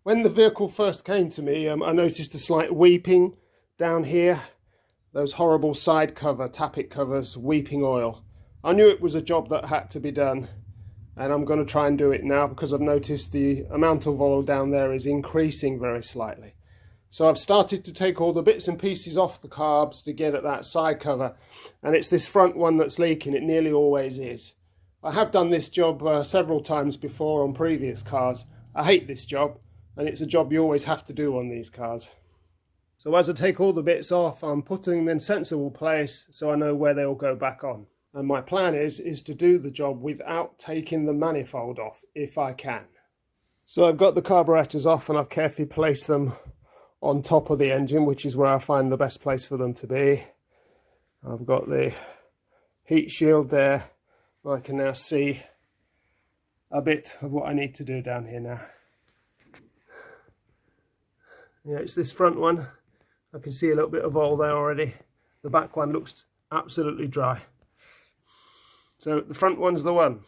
When the vehicle first came to me, I noticed a slight weeping down here. Those horrible side cover, tappit covers, weeping oil. I knew it was a job that had to be done, and I'm going to try and do it now because I've noticed the amount of oil down there is increasing very slightly. So I've started to take all the bits and pieces off the carbs to get at that side cover, and it's this front one that's leaking. It nearly always is. I have done this job several times before on previous cars. I hate this job, and it's a job you always have to do on these cars. So as I take all the bits off, I'm putting them in sensible place so I know where they'll go back on. And my plan is to do the job without taking the manifold off, if I can. So I've got the carburetors off and I've carefully placed them on top of the engine, which is where I find the best place for them to be. I've got the heat shield there. I can now see a bit of what I need to do down here now. Yeah, it's this front one. I can see a little bit of oil there already. The back one looks absolutely dry. So the front one's the one.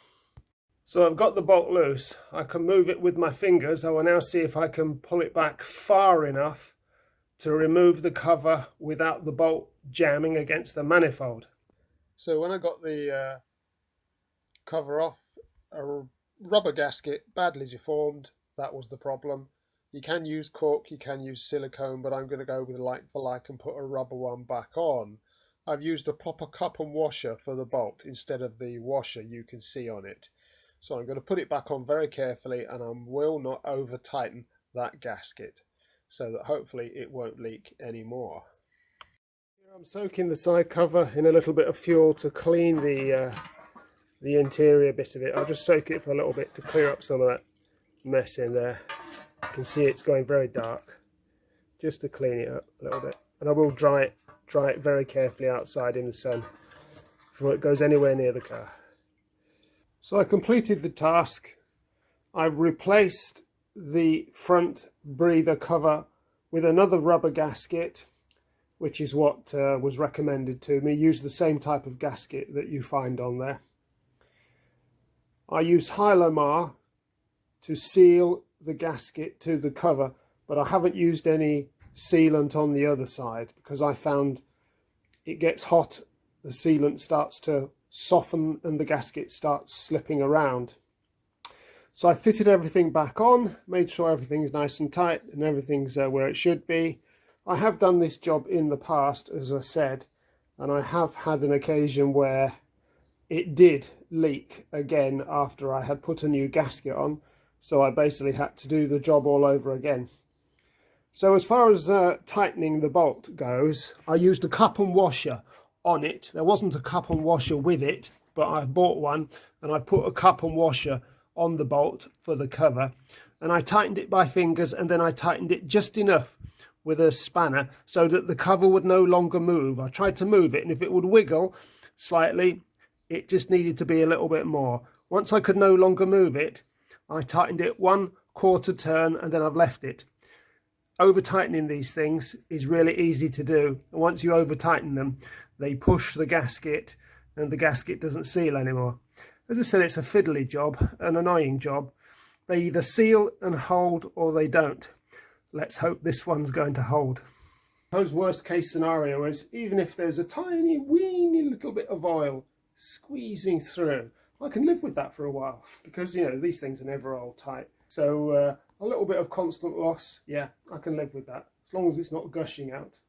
So I've got the bolt loose. I can move it with my fingers. I will now see if I can pull it back far enough to remove the cover without the bolt jamming against the manifold. So when I got the cover off, a rubber gasket badly deformed, that was the problem. You can use cork, you can use silicone, but I'm going to go with like for like and put a rubber one back on. I've used a proper cup and washer for the bolt instead of the washer you can see on it. So I'm going to put it back on very carefully, and I will not over tighten that gasket so that hopefully it won't leak anymore. Here I'm soaking the side cover in a little bit of fuel to clean the interior bit of it. I'll just soak it for a little bit to clear up some of that mess in there. You can see it's going very dark, just to clean it up a little bit. And I will dry it very carefully outside in the sun before it goes anywhere near the car. So I completed the task. I've replaced the front breather cover with another rubber gasket, which is what was recommended to me. Use the same type of gasket that you find on there. I used Hylomar to seal the gasket to the cover, but I haven't used any sealant on the other side because I found it gets hot, the sealant starts to soften and the gasket starts slipping around. So I fitted everything back on, made sure everything's nice and tight and everything's where it should be. I have done this job in the past, as I said, and I have had an occasion where it did leak again after I had put a new gasket on, so I basically had to do the job all over again. So as far as tightening the bolt goes, I used a cup and washer on it. There wasn't a cup and washer with it, but I bought one and I put a cup and washer on the bolt for the cover, and I tightened it by fingers, and then I tightened it just enough with a spanner so that the cover would no longer move. I tried to move it, and if it would wiggle slightly, it just needed to be a little bit more. Once I could no longer move it, I tightened it 1/4 turn, and then I've left it. Over tightening these things is really easy to do. Once you over tighten them, they push the gasket and the gasket doesn't seal anymore. As I said, it's a fiddly job, an annoying job. They either seal and hold or they don't. Let's hope this one's going to hold. I suppose worst case scenario is even if there's a tiny weeny little bit of oil squeezing through, I can live with that for a while because, you know, these things are never all tight. So a little bit of constant loss, yeah, I can live with that as long as it's not gushing out.